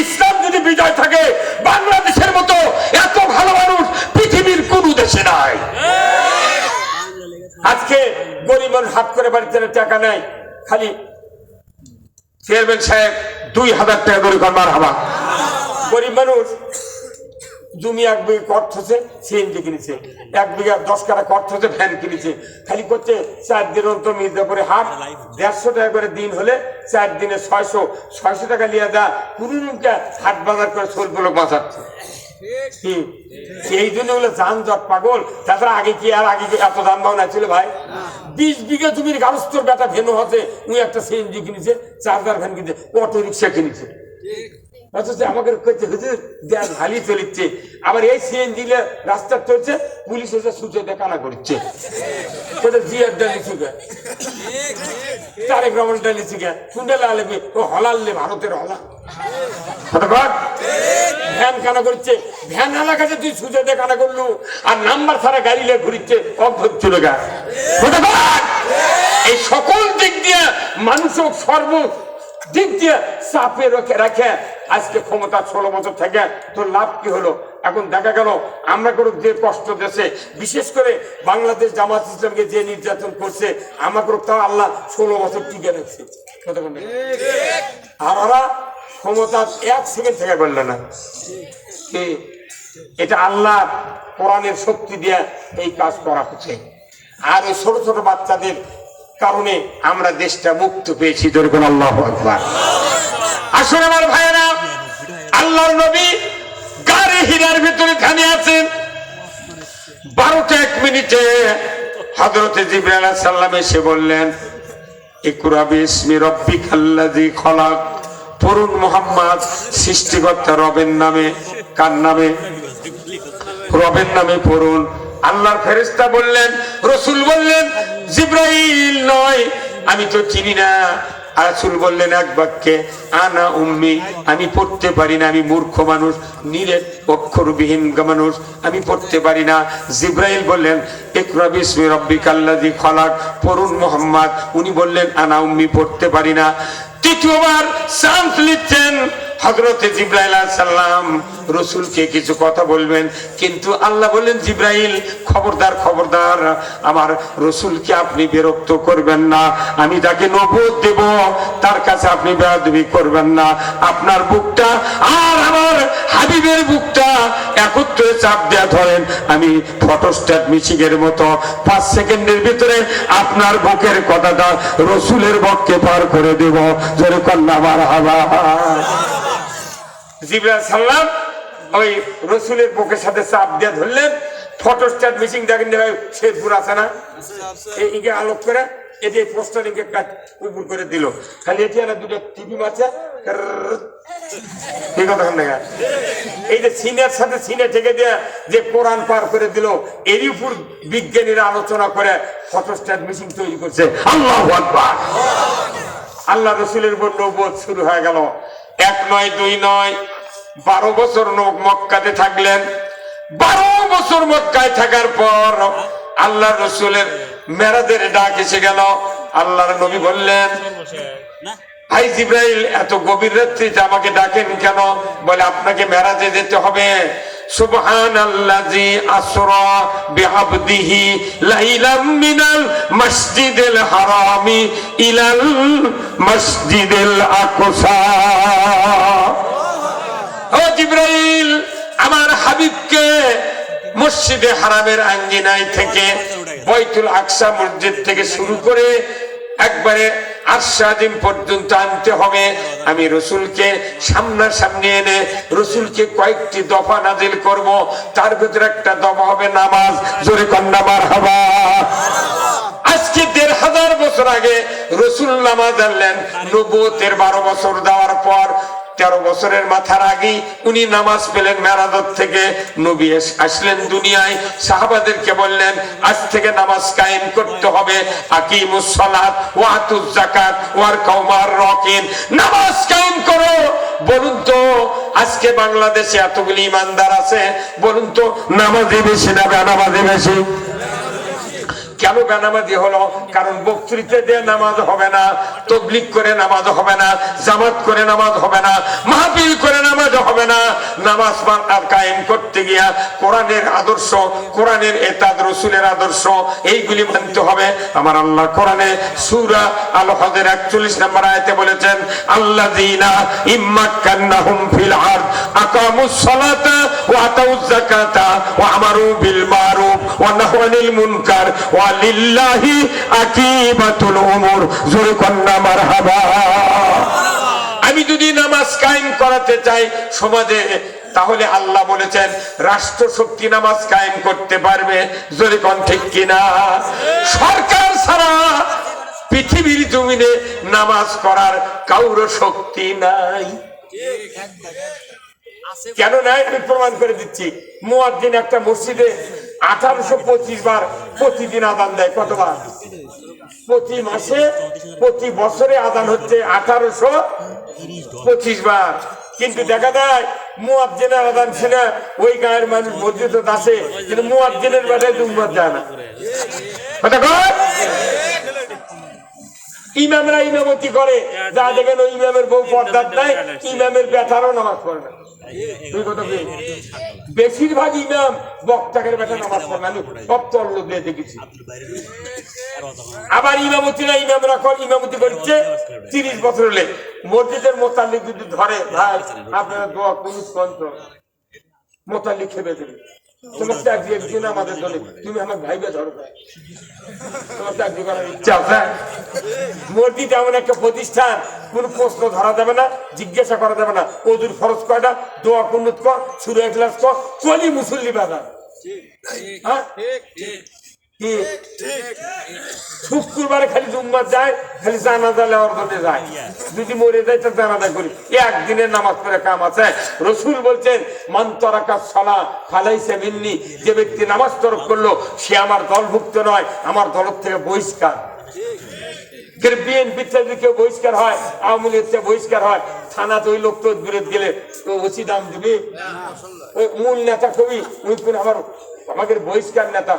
ইসলাম যদি বিজয় থাকে, বাংলাদেশের মতো এত ভালো মানুষ পৃথিবীর কোন দেশে নাই। আজকে গরিব মানুষ হাত করে বাড়িতে টাকা নেয়, খালি চেয়ারম্যান সাহেব 2000 টাকা করে মার হাবা। গরিব মানুষ জমি 1 বিঘা কর্থ হচ্ছে, সিএনজি কিনেছে, 1 বিঘা 10 কাঠা কর্থ হচ্ছে, ভ্যান কিনেছে, খালি করছে 4 দিন অন্তর মির্জাপুরে হাট, 150 টাকা করে দিন হলে 4 দিনে 600 টাকা লিয়া যা পুরুনকে হাট বাজার করে সোলগুলো বাঁচাচ্ছে। এই জন্য হলো যানজট পাগল। তাছাড়া আগে কি আর আগে এত যানবাহন ছিল ভাই? 20 বিঘা জমির গারস্থর বেটা ভেনু হচ্ছে, উনি একটা সিএনজি কিনেছে, চার্জার ভ্যান কিনেছে, অটো রিক্সা কিনেছে। আমাকে হালিয়ে চলিচ্ছে, আবার এই সিএনজি রাস্তা চলছে, পুলিশ এসে সুচে দেখানা করছে। জিয়ার ডালি চুকে, তারেক রহমান ডালি চুকে, শুনলে আলেবে ও হলাল্লে ভারতের হলা ভ্যান কানা করছে। ভ্যান আলা কাছে তুই সুচে দেখানা করলু, আর নাম্বার ছাড়া গাড়ি লে ঘুরিচ্ছে, অদ্ভুত চলে গা। এই সকল দিক দিয়ে মানুষ সর্ব দিক দিয়ে চাপে রাখে আজকে ক্ষমতা 16 বছর থেকে তোর লাভ কি হলো? এখন দেখা গেল আমরা কোনো যে কষ্ট দেশে, বিশেষ করে বাংলাদেশ জামাত ইসলামকে যে নির্যাতন করছে, আমাকে তাও আল্লাহ 16 বছর টিকে রাখছে। আর ওরা ক্ষমতা 1 সেকেন্ড থেকে করলো না। এটা আল্লাহ কোরআনের শক্তি দিয়ে এই কাজ করা হচ্ছে। আর এই ছোট ছোট বাচ্চাদের কারণে আমরা দেশটা মুক্ত পেয়েছি। দরকার আল্লাহু আকবার। আসলে আমার ভাইয়েরা, আল্লাহর নবী গারে হীরার ভিতরে ধ্যানে আছেন। 12টা 1 মিনিটে হযরতে জিবরাইল আলাইহিস সালাম এসে বললেন, ইকরা বিসমি রাব্বিকাল্লাযী খলাক। পড়ুন মুহাম্মদ, সৃষ্টিকর্তা রবের নামে। কার নামে? রবের নামে পড়ুন। আল্লাহর ফেরেশতা বললেন, রাসূল বললেন, জিবরাইল নয়, আমি তো চিনি না। রাসূল বললেন এক বাক্যে, আনা উম্মি, আমি পড়তে পারি না, আমি মূর্খ মানুষ, নিরেট অক্ষরবিহীন মানুষ, আমি পড়তে পারি না। জিবরাইল বললেন, ইকরা বিসমি রাব্বিকাল্লাযী খলাক, পড়ুন মুহাম্মদ। উনি বললেন, আনা উম্মি, পড়তে পারি না। তৃতীয়বার চান্স নিচ্ছেন হযরতে জিবরাইল আলাইহিস সালাম, রাসূলকে কিছু কথা বলবেন, কিন্তু আল্লাহ বললেন, জিবরাইল খবরদার, খবরদার, আমার রাসূলকে আপনি বিরক্ত করবেন না, আমি তাকে নবুয়ত দেব, তার কাছে আপনি বেয়াদবি করবেন না। আপনার বুকটা আর আমার হাবিবের বুকটা একত্রে চাপ দেয়া ধরেন, আমি ফটোস্ট্যাট মিছিগের মতো 5 সেকেন্ডের ভিতরে আপনার বুকের কথাটা রাসূলের বক্ষে পার করে দেব। জোরে কন্যা মারহাবা। জিবরাইল সালাম ওই রাসূলের বুকের সাথে চাপ দিয়ে ধরলেন। ফটোস্ট্যাট মিছিং দেখেন শেরপুর আছে না, এইকে আলোক করে এটি পোস্টারিংকে উপর করে দিল, খালি এটি না দুটো টিভি মারছে। এই যে সিনের সাথে সিনে ঠেকে দিয়ে যে কোরআন পার করে দিল, এরই উপর বিজ্ঞানীরা আলোচনা করে ফটোস্ট্যাট মিছিং তৈরি করছে। আল্লাহু আকবার। আল্লাহ রাসূলের উপর নবুয়ত শুরু হয়ে গেল। 1 নয় 2 নয়, 12 বছর মক্কাতে থাকলেন। 12 বছর মক্কায় থাকার পর আল্লাহ রাসূলের মেরাজের ডাক এসে গেল। আল্লাহর নবী বললেন, ভাই জিবরাইল, এত গভীর রাত্রিতে আমাকে ডাকেন কেন? বলে, আপনাকে মেরাজে যেতে হবে। সুবহানাল্লাযী আসরা বিআবদিহি লাইলাম মিনাল মসজিদিল হারামি ইলাল মসজিদিল আকসা। ও জিবরাইল, আমার হাবিবকে মসজিদে হারামের আঙ্গিনায় থেকে বাইতুল আকসা মসজিদ থেকে শুরু করে একবারে আরশাদিম পর্যন্ত আনতে হবে। আমি রাসূলকে সামনাসামনি এনে রাসূলকে কয়েকটি দফা নাজিল করব, তার ভিতরে একটা দফা হবে নামাজ। জোরে কন্যা মারহাবা। আজকে 1500 বছর আগে রাসূল নামাজ আনলেন। নবুয়তের 12 বছর দেওয়ার পর 13 বছরের মাথার আগেই উনি নামাজ পেলেন মেরাজত থেকে। নবী আসলেন দুনিয়ায়, সাহাবাদেরকে বললেন, আজ থেকে নামাজ কায়েম করতে হবে। আকিমুস সালাত ওয়া আতুজ যাকাত ওয়ারকাউ মা'আর রাকিন, নামাজ কায়েম করো। বলুন তো আজকে বাংলাদেশে এতগুলি ইমানদার আছে, বলুন তো নামাজি বেশি না বেনামাজি বেশি? কেন বেনামাজি হলো? কারণ বক্তৃতা দিয়ে নামাজ হবে না, তাবলীগ করে নামাজ হবে না, জামাত করে নামাজ হবে না, মাহফিল করে নামাজ হবে না। নামাজ কায়েম করতে গিয়া কোরআনের আদর্শ, কোরআনের এতাদ রাসূলের আদর্শ এইগুলি মানতে হবে। আমার আল্লাহ কোরআনে সূরা আল হজের 41 নম্বর আয়াতে বলেছেন, আল্লাযীনা ইম্মাক্কান্নাহুম ফিল আরদ আকামুস সালাতা ওয়া আতাউয যাকাতা ওয়া আমারু বিল মারুফ ওয়া নাহাউ আনিল মুনকার ওয়া লিল্লাহি আকিবাতুল উমুর। জোরে কন্না মারহাবা। আমি যদি নামাজ কায়েম করাতে চাই সমাজে, তাহলে আল্লাহ বলেছেন রাষ্ট্র শক্তি নামাজ কায়েম করতে পারবে। যদি কোন ঠিক কিনা? সরকার ছাড়া পৃথিবীর জমিনে নামাজ পড়ার কারো শক্তি নাই। কেন নাই আমি প্রমাণ করে দিচ্ছি। মুয়াজ্জিন একটা মসজিদে 1825 বার প্রতিদিন আযান দেয়। কতবার? প্রতি মাসে, প্রতি বছরে আযান হচ্ছে 1825 বার। কিন্তু দেখা যায় মুয়াজ্জিনের আযান শুনে ওই গায়ের মানুষ মসজিদে আসে, কিন্তু মুয়াজ্জিনের বাসায় উম্মত যায় না। কথা কয়? ইমামরা ইমামতি করে, যা দেখেন ওই ইমামের বউ পর্দার নাই, ইমামের বেটারও নামাজ পড়ে না। বেশিরভাগ ইমাম বক্তাকের বেটা নামাজ পড়ে না, আমি সব তল্লুক দিয়ে দেখেছি। আবার ইমামতিরা ইমামরা ইমামতি করছে 30 বছর হলে। মসজিদের মোতাল্লিক যদি ধরে, ভাই আপনারা দোয়া কুনুত কন্ত মোতাল্লিক খেপে দেবে, তোমার চাকরি একদিন আমাদের দলে, তুমি আমার ভাইবে ধরো, তোমার চাকরি করার ইচ্ছা আছে? মসজিদ এমন একটা প্রতিষ্ঠান, কোন প্রশ্ন ধরা যাবে না, জিজ্ঞাসা করা যাবে না। ওযুর ফরজ কয়টা, দোয়া কুনুত কর, সূরা ইখলাস কর, চলি মুসল্লি বাজার। শুক্রবারে খালি জুম্মার যায়, খালি জানাজা নেওয়ার জন্য যায়। যদি মরে যায় তো জানাজা করি। একদিনের নামাজ পড়ে কাম আছে? রাসূল বলছেন, মান তারাকাস সালাহ ফালাইসা মিন্নি, যে ব্যক্তি নামাজ তরক করলো সে আমার দলভুক্ত নয়, আমার দল থেকে বহিষ্কার। বিএনপি থেকে কেউ বহিষ্কার হয়, আওয়ামী লীগ থেকে বহিষ্কার হয়, থানাতে ওই লোক তো বিরোধ গেলে ওসি দাম দিবি। ওই মূল নেতা কবি ওই আমার আমাদের বহিষ্কার নেতা